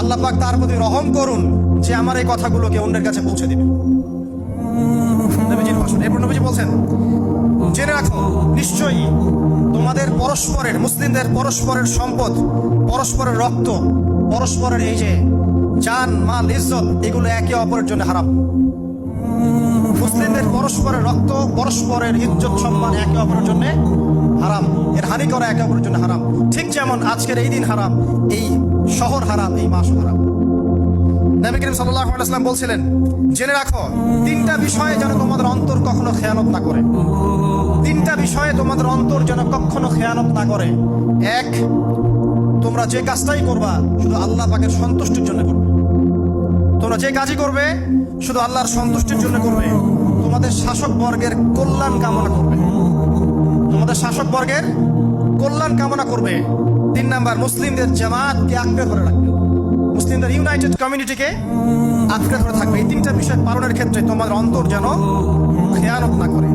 আল্লাহ পাক তার প্রতি রহম করুন যে আমার এই কথাগুলোকে অন্যের কাছে পৌঁছে দিবে। নবীজির ভাষণ। এরপর নবীজি বলছেন, জেনে রাখো নিশ্চয়ই তোমাদের পরস্পরের, মুসলিমদের পরস্পরের সম্পদ, পরস্পরের রক্ত, পরস্পরের এই যে জান মাল ইজ্জত, এগুলো একে অপরের জন্য হারাম। মুসলিমদের পরস্পরের রক্ত, পরস্পরের ইজ্জত সম্মান একে অপরের জন্য হারাম। এর হানি করা একে অপরের জন্য হারাম। ঠিক যেমন আজকের এই দিন হারাম, এই শহর হারাম, এই মাস হারাম। নবী করিম সাল্লাল্লাহু আলাইহি ওয়াসাল্লাম বলছিলেন, জেনে রাখো তিনটা বিষয়ে যেন তোমাদের অন্তর কখনো খেয়ানত না করে। তিনটা বিষয়ে তোমাদের অন্তর যেন কখনো খেয়ানত না করে। এক, তোমরা যে কাজটাই করবা শুধু আল্লাহ পাকের সন্তুষ্টির জন্য করবে। তোমরা যে কাজই করবে শুধু আল্লাহর সন্তুষ্টির জন্য করবে। তোমাদের শাসক বর্গের কল্যাণ কামনা করবে। তোমাদের শাসক বর্গের কল্যাণ কামনা করবে। 3 নাম্বার, মুসলিমদের জামাতকে আঁকড়ে ধরে রাখবে। মুসলিমদের ইউনাইটেড কমিউনিটিকে আঁকড়ে ধরে থাকবে। এই 3টা বিষয় পালনের ক্ষেত্রে তোমাদের অন্তর যেন খেয়ানত না করে।